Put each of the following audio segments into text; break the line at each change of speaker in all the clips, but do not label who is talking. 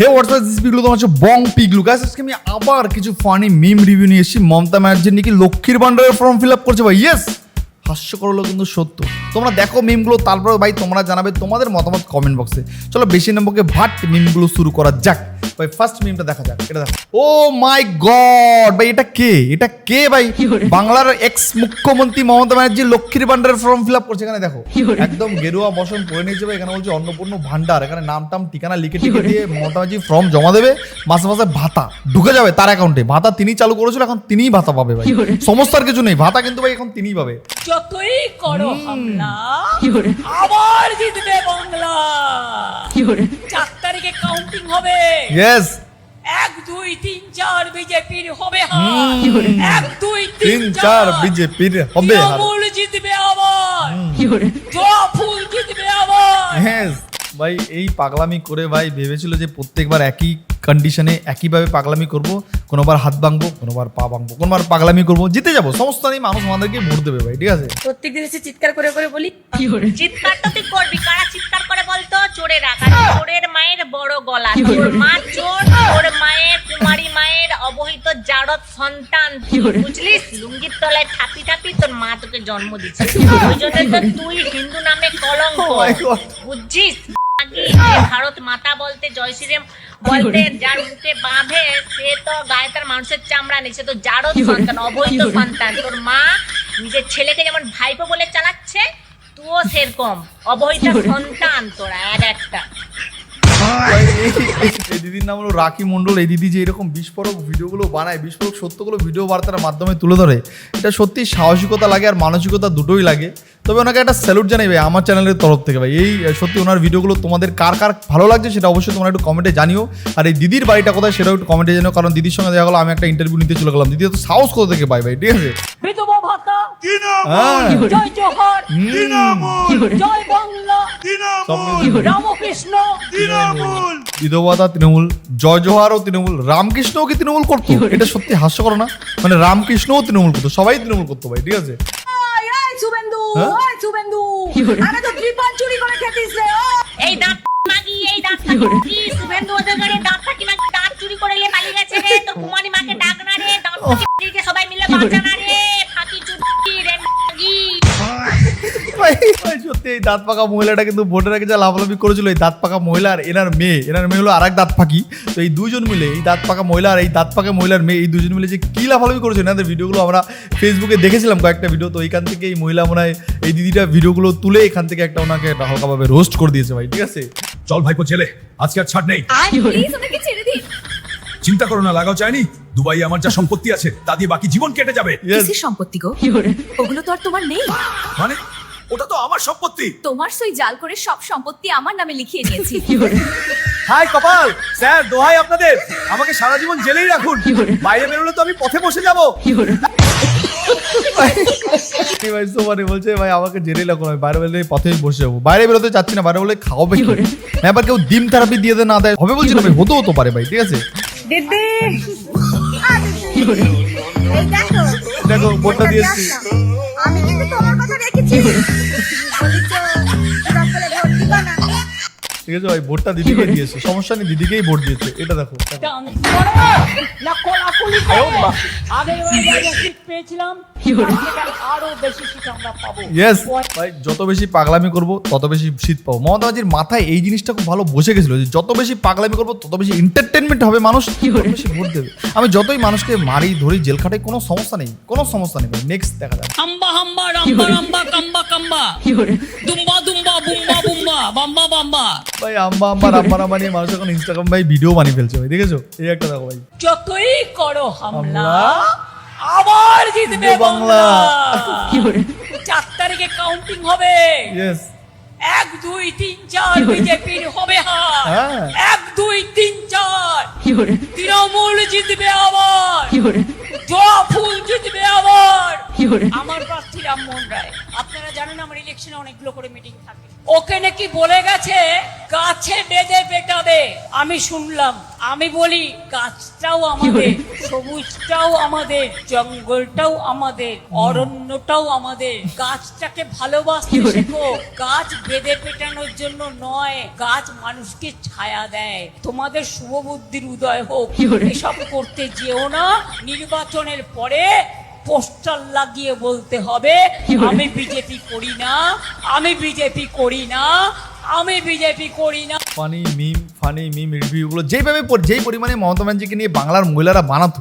Hey WhatsApp this পিগলু, তোমার হচ্ছে বং পিগলু। Guys আজকে আমি আবার কিছু ফানি মিম রিভিউ নিয়ে এসেছি। মমতা ব্যানার্জি নাকি লক্ষ্মীর ভান্ডারের ফর্ম ফিল আপ করছে ভাই। ইয়েস, হাস্যকর হলো কিন্তু সত্য। তোমরা দেখো মিমগুলো, তারপর ভাই তোমরা জানাবে তোমাদের মতামত কমেন্ট বক্সে। চলো বেশি নম্বরকে ভাট মিমগুলো শুরু করা যাক ভাই। ফার্স্ট মিমটা দেখা যাক, এটা দেখো। ও মাই গড ভাই, এটা কে? এটা কে ভাই? বাংলার এক্স মুখ্যমন্ত্রী মমতা ব্যানার্জি লক্ষ্মীর ভান্ডারের ফর্ম ফিল আপ করছে। এখানে দেখো একদম গেরুয়া বসন পরে নিয়েছে ভাই। এখানে বলছে অন্নপূর্ণ ভান্ডার, এখানে নাম টাম ঠিকানা লিখে টিকে দিয়ে মমতা ব্যানার্জি ফর্ম জমা দেবে। মাসে মাসে ভাতা ঢুকে যাবে তার অ্যাকাউন্টে। ভাতা তিনি চালু করেছিল, এখন তিনিই ভাতা পাবে ভাই। সমস্ত আর কিছু নেই, ভাতা কিন্তু ভাই এখন তিনিই পাবে।
যতই করো হামলা আবার জিতবে বাংলা। 4 তারিখে কাউন্টিং হবে।
ইয়েস,
1 2 3 4 বিজেপির হবে হার। 1 2
3
3
4 বিজেপির হবে হার।
তৃণমূল জিতবে আবার। জবা ফুল জিতবে আবার।
ইয়েস ভাই, এই পাগলামি করে ভাই ভেবেছিল যে প্রত্যেকবার একই কন্ডিশনে একইভাবে পাগলামি করব। কোনোবার হাত ভাঙবো, কোনোবার পা ভাঙবো, কোনোবার পাগলামি করবো, জিতে যাবো। সমস্ত নেই, মানুষ আমাদেরকে ভোট দেবে ভাই, ঠিক আছে?
প্রত্যেকদিন এসে চিৎকার করে করে বলি
চিৎকারটা তুই করবি। কারা চিৎকার করে বলতো? চোরেরা। কারণ চোরের মায়ের বড় গলা। তোর মা চোর, তোর মায়ের কুমারী মায়ের অবহিত জারদ সন্তান, বুঝলিস? লুঙ্গির তলায় ঠাপি ঠাপি তোর মা তোকে জন্ম দিচ্ছে। ওই জন্য তো তুই হিন্দু নামে কলঙ্ক, বুঝছিস? ভারত মাতা বলতে, জয় শ্রীরাম বলতে যার মুখে বাঁধে সে তো গায়ে তার মানুষের চামড়া নেই, সে তো জারদ সন্তান, অবৈধ সন্তান। তোর মা নিজের ছেলেকে যেমন ভাইপো বলে চালাচ্ছে, তুইও সেরকম অবৈধ সন্তান তোরা আর একটা।
এই দিদির নাম হলো রাখি মন্ডল। এই দিদি যে এরকম বিস্ফোরক ভিডিওগুলো বানায়, বিস্ফোরক সত্যগুলো ভিডিও বার্তার মাধ্যমে তুলে ধরে, এটা সত্যি সাহসিকতা লাগে আর মানসিকতা দুটোই লাগে। তবে ওনাকে একটা স্যালুট জানাই ভাই আমার চ্যানেলের তরফ থেকে ভাই। এই সত্যি ওনার ভিডিওগুলো তোমাদের কার কার ভালো লাগছে সেটা অবশ্যই তোমরা একটু কমেন্টে জানিও। আর এই দিদির বাড়িটা কোথায় সেটাও একটু কমেন্টে জানিও, কারণ দিদির সঙ্গে দেখা গেলো আমি একটা ইন্টারভিউ নিতে চলে গেলাম। দিদি তো সাহস কোথা থেকে পাই ভাই, ঠিক আছে?
বিধবা ভাতা,
হ্যাঁ,
জয় জোহার, জয় বাংলা, রামকৃষ্ণ,
বিধবাতা তৃণমূল, জয় জোহার ও তৃণমূল, রামকৃষ্ণও কি তৃণমূল করতো? এটা সত্যি হাস্যকর না? মানে রামকৃষ্ণও তৃণমূল করতো, সবাই তৃণমূল করতো ভাই, ঠিক আছে?
শুভেন্দু,
হ্যাঁ?
ওই শুভেন্দু, আরে তো কৃপান চুরি করে খেতিস রে।
এই দাঁত মাগি, এই দাঁত কি শুভেন্দু ওদের ঘরে দাঁত কি মাগি দাঁত চুরি করে নিয়ে পালিয়ে গেছে রে। তোর কুমারী মাকে ডাক না রে, দাঁত দিয়ে সবাই মিলে বাঁচা না রে। ফাঁকি চুরি রে মাগি।
ভাই সত্যি এই দাঁত পাকা মহিলাটা কিন্তু ভোটের আগে যা লাফালাফি করেছিল, এই দাঁত পাকা মহিলা আর এনার মেয়ে হলো আর এক দাঁত পাকি। তো এই দুজন মিলে, এই দাঁত পাকা মহিলা আর এই দাঁত পাকা মহিলার মেয়ে, এই দুজন মিলে যে কি লাফালাফি করেছে, এনাদের ভিডিওগুলো আমরা ফেসবুকে দেখেছিলাম কয়েকটা ভিডিও। তো এইখান থেকে এই মহিলা মনে হয় এই দিদিটা ভিডিওগুলো তুলে এখান থেকে একটা ওনাকে একটা হালকাভাবে রোস্ট করে দিয়েছে ভাই, ঠিক আছে?
চল ভাইপো ছেলে, আজকে আর ছাড় নেই।
প্লিজ ওনাকে ছেড়ে দিন।
চিন্তা করো না, লাগাও চাইনি। দুবাই আমার যা সম্পত্তি আছে তা দিয়ে বাকি জীবন কেটে যাবে।
Yes.
কিসের সম্পত্তি গো? ওগুলো তো আর তোমার নেই।
মানে ওটা তো আমার সম্পত্তি।
তোমার সই জাল করে সব সম্পত্তি আমার নামে লিখিয়ে নিয়েছি।
হাই কপাল স্যার, দোহাই আপনাদের, আমাকে সারা জীবন জেলেই রাখুন। বাইরে বেরোলে তো আমি পথে বসে যাব।
ভাই সোমানে বলছে ভাই আমাকে জেনে লাগো, আমি বাইরে বেরোলে পথেই বসে যাবো। বাইরে বেরোতে চাচ্ছি না, বাইরে বলে খাওয়াবে কি? এবার কেউ ডিম থেরাপি দিয়ে না দেয় হবে বলছি না ভাই, হতে পারে ভাই, ঠিক আছে?
দিদি,
দেখো ভোটটা দিয়েছি,
আমি কিন্তু তোমার কথা রেখেছি। বলেছো সকলে ভোট দিবা না।
ঠিক আছে ভাই? ভোটটা দিদিকে দিয়েছে, সমস্যা নেই, দিদিকেই ভোট দিয়েছে। এটা দেখো,
না কোলাকুলি করে। আগের বার সিট পেয়েছিলাম, আরো বেশি সিট আমরা পাবো।
ইয়েস ভাই, যত বেশি পাগলামি করবো তত বেশি শীত পাবো। মমতা ব্যানার্জির মাথায় এই জিনিসটা খুব ভালো বসে গেছিল যে যত বেশি পাগলামি করবো তত বেশি এন্টারটেনমেন্ট হবে, মানুষ তত বেশি ভোট দেবে। আমি যতই মানুষকে মারি ধরি জেল খাটাই, কোনো সমস্যা নেই, কোনো সমস্যা নেই ভাই। নেক্সট দেখা যাক।
হাম্বা হাম্বা রাম্বা রাম্বা কাম্বা কাম্বা, দুম্বা দুম্বা বুম্বা বুম্বা বাম্বা বাম্বা।
ভাই আম্বা রাম্বা নিয়ে মানুষ এখন ইনস্টাগ্রাম ভাই ভিডিও বানিয়ে ফেলছে ভাই, দেখেছো? এই একটা দেখো ভাই,
যতই করো হামলা আবার জিতবে বাংলা। 4 তারিখে কাউন্টিং হবে।
ইয়েস,
1 2 3 4 বিজেপির হবে হার।
হ্যাঁ।
1 2 3 4 তৃণমূল জিতবে আবার। জবা ফুল জিতবে আবার। আমার প্রার্থী রামমোহন রায়। আপনারা জানেন আমার ইলেকশনে অনেকগুলো করে মিটিং থাকে। ওকে নাকি বলে গেছে গাছে বেঁধে পেটাবে। আমি শুনলাম, আমি বলি গাছটাও আমাদের, সবুজটাও আমাদের, জঙ্গলটাও আমাদের, অরণ্যটাও আমাদের। গাছটাকে ভালোবাসতে শেখো, গাছ বেঁধে পেটানোর জন্য নয়, গাছ মানুষকে ছায়া দেয়। তোমাদের শুভ বুদ্ধির উদয় হোক, এসব করতে যেও না। নির্বাচনের পরে পোস্টার লাগিয়ে বলতে হবে আমি বিজেপি করি না, আমি বিজেপি করি না, আমি বিজেপি করি না।
ফানি মিম রিভিউগুলো যেই পরিমাণে মমতা ব্যানার্জিকে নিয়ে বাংলার মহিলারা বানাতো,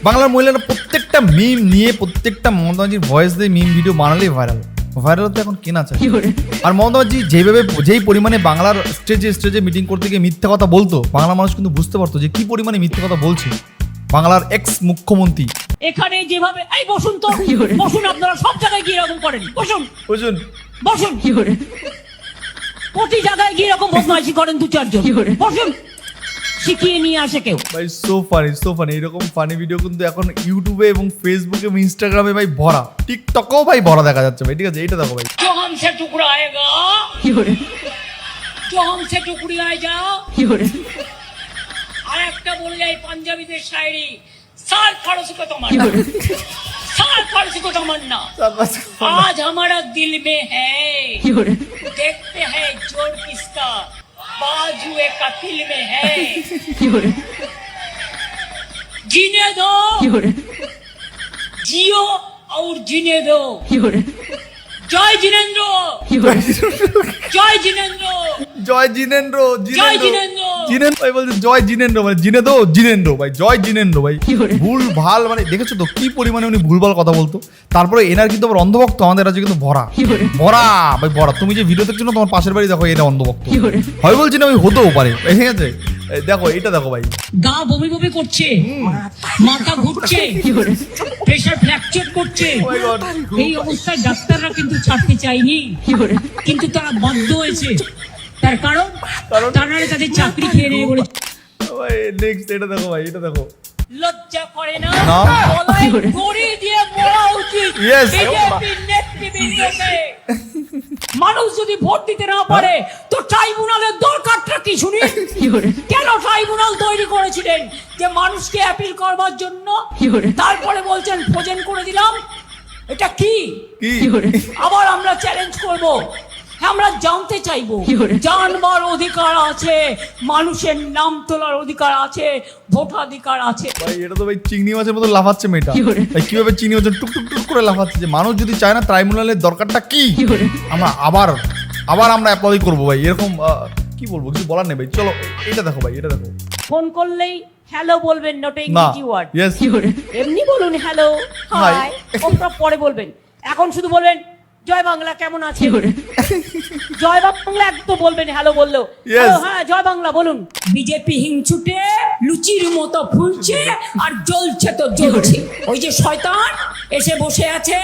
বাংলার মহিলারা প্রত্যেকটা মিম নিয়ে প্রত্যেকটা মমতা ব্যানার্জির ভয়েস দিয়ে মিম ভিডিও বানালেই ভাইরাল তো এখন কেনা চাই। আর মমতা ব্যানার্জি যেই পরিমাণে বাংলার স্টেজে মিটিং করতে গিয়ে মিথ্যা কথা বলতো, বাংলা মানুষ কিন্তু বুঝতে পারতো যে কি পরিমাণে মিথ্যা কথা বলছে বাংলার এক্স মুখ্যমন্ত্রী।
এখানে যেভাবে এই বসুন তো, বসুন, আপনারা সব জায়গায় গিয়ে এরকম করেন, বসুন বসুন, প্রতি জায়গায় গিয়ে এরকম বদমাইশি করেন দু চারজন, বসুন, শিখিয়ে নিয়ে আসে কেউ।
ভাই সো ফানি এরকম ফানি ভিডিও কিন্তু এখন ইউটিউবে এবং ফেসবুকে এবং ইনস্টাগ্রামে ভাই ভরা, টিকটকেও ভাই ভরা দেখা যাচ্ছে ভাই। ঠিক আছে, এটা দেখো ভাই।
जो हमसे टुकराएगा, जो हमसे टुकड़ियाएगा। আর একটা বলে যাই পাঞ্জাবিদের শায়রি, साल फारसी को तमन्ना, साल फारसी को तमन्ना, आज हमारा दिल में है, देखते हैं जोर किसका, बाजुए कातिल में है, जीने दो, जियो और जीने दो। जय जिनेंद्र, जय जिनेंद्र,
জয় জিনেন্দ্র
জয় জিনেন্দ্র।
জিনেন্দ্র ভাই বলছে জয় জিনেন্দ্র, মানে জিনেন্দ্র ভাই, জয় জিনেন্দ্র ভাই। ভুল ভাল মানে দেখেছো তো কি পরিমাণে উনি ভুলভাল কথা বলতো। তারপরে এনার কিন্তু আবার অন্ধভক্ত আমাদের রাজ্যে কিন্তু ভরা ভাই ভরা। তুমি যে ভিডিও দেখছো না, তোমার পাশের বাড়ি দেখো, এটা অন্ধভক্ত হয় বলছি না, ওই হতেও পারে। ঠিক আছে, দেখো এটা দেখো ভাই,
গা বমি বমি করছে, মাথা ঘুরছে, প্রেসার ফ্র্যাকচার করছে। এই অবস্থায় ডাক্তাররা কিন্তু ছাড়তে চায়নি, কিন্তু তারা বাধ্য হয়েছে। তার কারণ তারা তাদের চাকরি খেয়ে নিয়ে বলেছে।
ভাই নেক্সট এটা দেখো ভাই, এটা দেখো।
লজ্জা করে না,
না।
গলায় দড়ি দিয়ে মরা উচিত
Yes.
বিজেপির নেতৃবৃন্দকে। মানুষ যদি ভোট দিতে না পারে তো ট্রাইব্যুনালের দরকারটা কি শুনি? কেন ট্রাইব্যুনাল তৈরি করেছিলেন? যে মানুষকে অ্যাপিল করবার জন্য। তারপরে বলছেন ফ্রোজেন করে দিলাম, এটা কি? আবার আমরা চ্যালেঞ্জ করব, আমরা জানতে চাইবো, জানবার অধিকার আছে, মানুষের নাম তোলার অধিকার আছে, ভোটাধিকার আছে।
ভাই এটা তো ভাই চিংড়ি মাছের মতো লাফাচ্ছে মেয়েটা। ভাই কিভাবে চিংড়ি মাছের টুক টুক টুক করে লাফাচ্ছে, যে মানুষ যদি চায় না ট্রাইব্যুনালের দরকারটা কি, আমরা আবার আমরা অ্যাপ্লাই করবো ভাই। এরকম কি বলবো, কিছু বলার নেই ভাই। চলো এটা দেখো ভাই, এটা দেখো।
ফোন করলেই হ্যালো বলবেন, নট
না,
ইংরেজি ওয়ার্ড।
ইয়েস,
এমনি বলুন হ্যালো, হাই, ওটা পরে বলবেন। এখন শুধু বলবেন জয় বাংলা কেমন আছে, জয় বাংলা একটু বলবেন, হ্যালো বললো।
Yes.
হ্যাঁ জয় বাংলা বলুন। বিজেপি হিংছুটে লুচির মতো ফুলছে আর জ্বলছে তো জ্বলছে। ওই যে শয়তান এসে বসে আছে,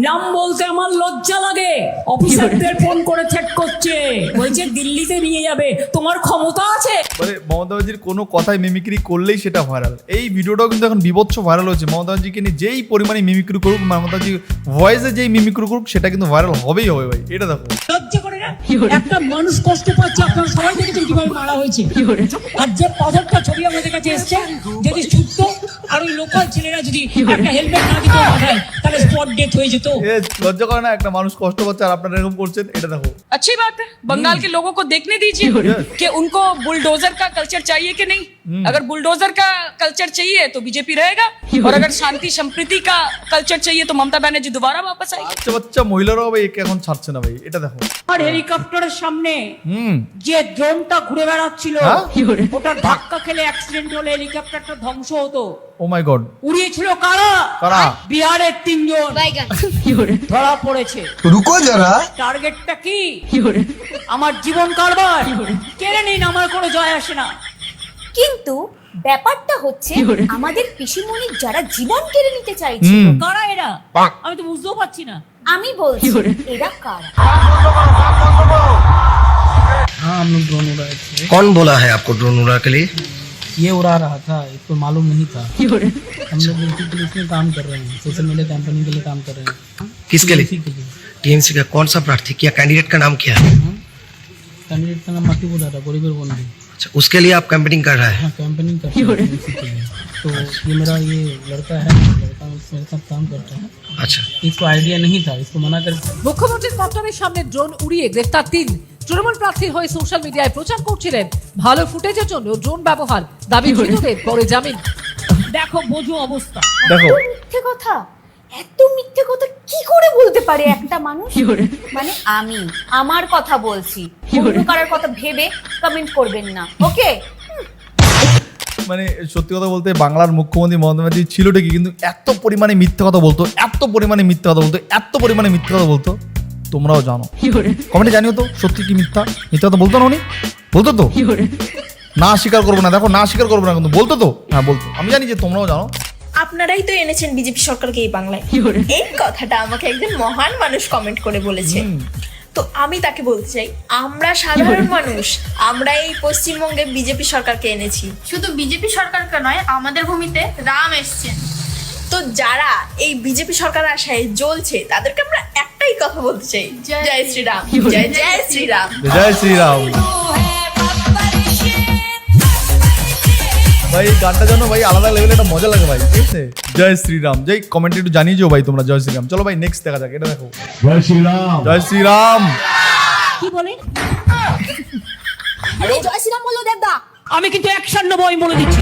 নাম বলতে আমার লজ্জা লাগে। অফিসারদের ফোন করে চেক করছে, বলছে দিল্লিতে নিয়ে যাবে, তোমার ক্ষমতা আছে?
মানে মমতা ব্যানার্জির কোনো কথায় মিমিক্রি করলেই সেটা ভাইরাল। এই ভিডিওটাও কিন্তু এখন বিভৎস ভাইরাল হয়েছে। মমতা ব্যানার্জিকে নিয়ে যেই পরিমাণে মিমিক্রি করুক, মমতা ব্যানার্জি ভয়েসে যেই মিমিক্রি করুক, সেটা কিন্তু ভাইরাল হবেই হবে ভাই। এটা দেখো,
লজ্জা করে না? একটা মানুষ কষ্ট পাচ্ছে, আপনারা সবাই দেখেছেন কিভাবে মারা হয়েছে। আর যে পাথরটা ছবি আমাদের কাছে এসছে, যদি ছুটতো আর ওই লোকাল ছেলেরা যদি একটা হেলমেট না দিত মাথায়, তাহলে স্পট ডেথ হয়ে যেত।
লজ্জা করে না? একটা মানুষ কষ্ট পাচ্ছে আর আপনারা এরকম করছেন। এটা দেখো,
अच्छी बात है, बंगाल के लोगों को देखने दीजिए कि उनको बुलडोजर का कल्चर चाहिए कि नहीं। अगर बुलडोजर का कल्चर चाहिए तो बीजेपी रहेगा, और अगर शांति संप्रीति का कल्चर चाहिए तो ममता बनर्जी दोबारा वापस आएगी।
বাচ্চা বাচ্চা মহিলারাও ভাই একে এখন ছাড়ছে না ভাই। এটা দেখো,
আর হেলিকপ্টারের সামনে যে ড্রোনটা ঘুরে বেড়াচ্ছিল,
হ্যাঁ?
ওটা ধাক্কা খেলে অ্যাক্সিডেন্ট হলে হেলিকপ্টারটা ধ্বংস হতো।
ও মাই গড,
উড়িয়েছিল কারা?
কারা?
বিহারের 3 জন ধরা পড়েছে।
रुको जरा,
টার্গেটটা কি? আমার জীবন কারবার কেড়ে নিন, আমার কোনো জয় আসে না।
কিন্তু ব্যাপারটা হচ্ছে আমাদের পিসিমণির যারা জীবন কেড়ে নিতে চাইছিল,
কারা এরা? আমি তো বুঝতেও পারছি না।
আমি বলছি এরা কারা।
हाँ हम लोग ड्रोन उड़ाए थे।
कौन बोला है आपको ड्रोन उड़ा के लिए?
ये उड़ा रहा था, इसको मालूम नहीं था। हम लोग इसी के लिए इसमें काम कर रहे हैं, सोशल मीडिया कैंपेनिंग के लिए काम कर रहे हैं।
किसके लिए?
इसी के लिए।
टीएमसी का कौन सा प्रार्थी, क्या कैंडिडेट का नाम क्या है?
कैंडिडेट का नाम मातीपुरा था, कोरिगर बंधु।
अच्छा, उसके लिए आप कैंपेनिंग कर रहे हैं?
हाँ, कैंपेनिंग करते हैं इसी के लिए। तो ये मेरा ये लड़का है, लड़का मेरे साथ काम करता है।
अच्छा,
इसको आइडिया नहीं था, इसको मना कर।
মুখ্যমন্ত্রীর দপ্তরের সামনে ড্রোন উড়িয়ে গ্রেফতার 3 তৃণমূল প্রার্থীর হয়ে সোশ্যাল মিডিয়ায় প্রচার করছিলেন ভালো ফুটেজের জন্য ড্রোন ব্যবহার, দাবি ধৃতদের পরে জামিন।
দেখো বোঝো অবস্থা।
দেখো
এত মিথ্যে কথা, এত মিথ্যে কথা কি করে বলতে পারে একটা মানুষ? মানে আমি আমার কথা বলছি, অন্য কারোর কথা ভেবে কমেন্ট করবেন না, ওকে?
মানে সত্যি কথা বলতে বাংলার মুখ্যমন্ত্রী মমতা ব্যানার্জি ছিল ঠিকই, কিন্তু এত পরিমাণে মিথ্যে কথা বলতো, এত পরিমাণে মিথ্যে কথা বলতো, এত পরিমাণে মিথ্যে কথা বলতো, তোমরাও জানো। কমেন্টে জানিও তো সত্যি কি মিথ্যা মিথ্যা কথা বলতো না উনি? বলতো তো? না স্বীকার করবো না, দেখো না স্বীকার করবো না, কিন্তু বলতো তো? হ্যাঁ বলতো, আমি জানি যে তোমরাও জানো।
আপনারাই তো এনেছেন বিজেপি সরকারকে এই বাংলায়। এই কথাটা আমাকে একজন মহান মানুষ কমেন্ট করে বলেছে। তো আমি তাকে বলতে চাই, আমরা সাধারণ মানুষ, আমরা এই পশ্চিমবঙ্গে বিজেপি সরকারকে এনেছি।
শুধু বিজেপি সরকারকে নয়, আমাদের ভূমিতে রাম এসছেন।
তো যারা এই বিজেপি সরকার আশায় জ্বলছে তাদেরকে আমরা একটাই কথা বলতে চাই, জয় শ্রীরাম, জয় জয় শ্রীরাম।
জয় শ্রীরাম। ভাই এই গানটা জানো ভাই, আলাদা লেভেলে একটা মজা লাগে ভাই, ঠিক আছে? জয় শ্রীরাম, যাই কমেন্টে একটু জানিয়ে যাও ভাই তোমরা জয় শ্রীরাম। চলো ভাই নেক্সট দেখা যাক, এটা দেখো।
জয় শ্রীরাম।
জয় শ্রীরাম।
কি বলে?
জয় শ্রীরাম বললো দেবদা।
আমি কিন্তু 190 বলে দিচ্ছি।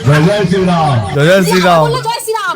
জয় শ্রীরাম।
জয় শ্রীরাম।
জয় শ্রীরাম।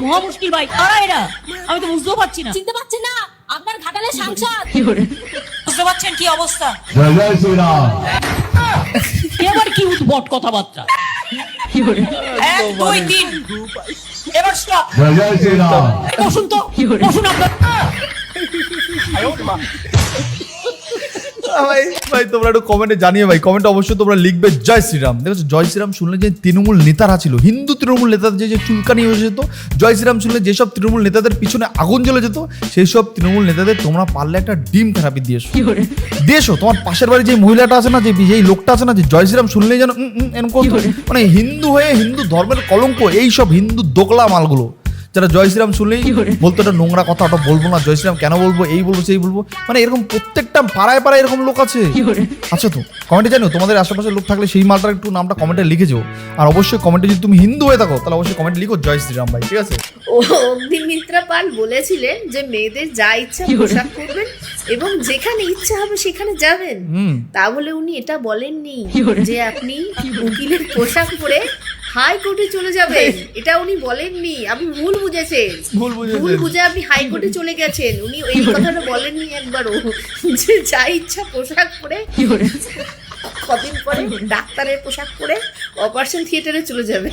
মহা মুশকিল ভাই, কারা এরা? আমি তো বুঝতেও পারছি না।
চিনতে পারছেন না? আপনার ঘাটালের সাংসদ।
বুঝতে পারছেন কি অবস্থা?
জয় শ্রীরাম।
এবার কি উদ্ভট কথাবার্তা। 1 2 3 এবার স্টপ।
জয় শ্রীরাম।
বসুন তো, বসুন আপনার।
ভাই ভাই তোমরা একটু কমেন্টে জানিয়ে ভাই, কমেন্টে অবশ্যই তোমরা লিখবে জয় শ্রীরাম। দেখো জয় শ্রীরাম শুনলে যে তৃণমূল নেতারা ছিল, হিন্দু তৃণমূল নেতাদের যে চুলকানি হয়ে যেত, জয় শ্রীরাম শুনলে যেসব তৃণমূল নেতাদের পিছনে আগুন জ্বলে যেত, সেই সব তৃণমূল নেতাদের তোমরা পারলে একটা ডিম থেরাপি দিয়েছো। দিয়েছো তোমার পাশের বাড়ি যে মহিলাটা আছে না, যেই লোকটা আছে না, যে জয় শ্রীরাম শুনলেই যেন এরকম করতো। মানে হিন্দু হয়ে হিন্দু ধর্মের কলঙ্ক, এই সব হিন্দু দোকলা মালগুলো যারা জয় শ্রীরাম শুনলেই বলতো এটা নোংরা কথা, ওটা বলবো না, জয় শ্রীরাম কেন বলবো, এই বলবো সেই বলবো। মানে এরকম প্রত্যেকটা পাড়ায় পাড়ায় এরকম লোক আছে। আচ্ছা তো কমেন্টে জানিও তোমাদের আশেপাশে লোক থাকলে সেই মালটার একটু নামটা কমেন্টে লিখে যাও। আর অবশ্যই কমেন্টে যদি তুমি হিন্দু হয়ে থাকো তাহলে অবশ্যই কমেন্টে লিখো জয় শ্রীরাম ভাই, ঠিক আছে?
অগ্নিমিত্রা পাল বলেছিলেন যে মেয়েদের যা ইচ্ছা পোশাক পরবেন এবং যেখানে ইচ্ছা হবে সেখানে যাবেন। তা বলে উনি এটা বলেননি যে আপনি উকিলের পোশাক পরে হাইকোর্টে চলে যাবেন, এটা উনি বলেননি। আপনি ভুল বুঝেছেন, ভুল বুঝে আপনি হাইকোর্টে চলে গেছেন। উনি এই কথাটা বলেননি একবারও যে যা ইচ্ছা পোশাক পরে কদিন পরে ডাক্তারের পোশাক পরে অপারেশন থিয়েটারে চলে যাবে।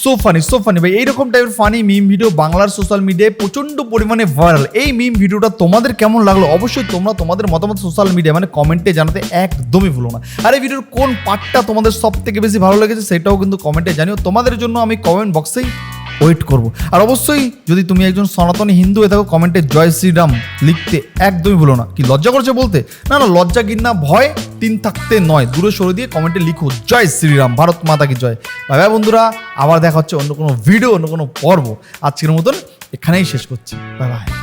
সো ফানি ভাই, এইরকম টাইপের ফানি মিম ভিডিও বাংলার সোশ্যাল মিডিয়ায় প্রচন্ড পরিমাণে ভাইরাল। এই মিম ভিডিওটা তোমাদের কেমন লাগলো অবশ্যই তোমরা তোমাদের মতামত সোশ্যাল মিডিয়া মানে কমেন্টে জানাতে একদমই ভুলো না। আর এই ভিডিওর কোন পার্টটা তোমাদের সব থেকে বেশি ভালো লেগেছে সেটাও কিন্তু কমেন্টে জানিও। তোমাদের জন্য আমি কমেন্ট বক্সেই ওয়েট করবো। আর অবশ্যই যদি তুমি একজন সনাতনী হিন্দু হয়ে থাকো কমেন্টে জয় শ্রীরাম লিখতে একদমই ভুলো না। কি লজ্জা করছে বলতে? না না, লজ্জা ঘৃণা ভয় 3 থাকতে নয়, দূরে সরে দিয়ে কমেন্টে লিখো জয় শ্রীরাম, ভারত মাতা কি জয়। ভাই ভাই বন্ধুরা, আবার দেখা হচ্ছে অন্য কোনো ভিডিও, অন্য কোনো পর্ব। আজকের মতন এখানেই শেষ করছি, বাই বাই।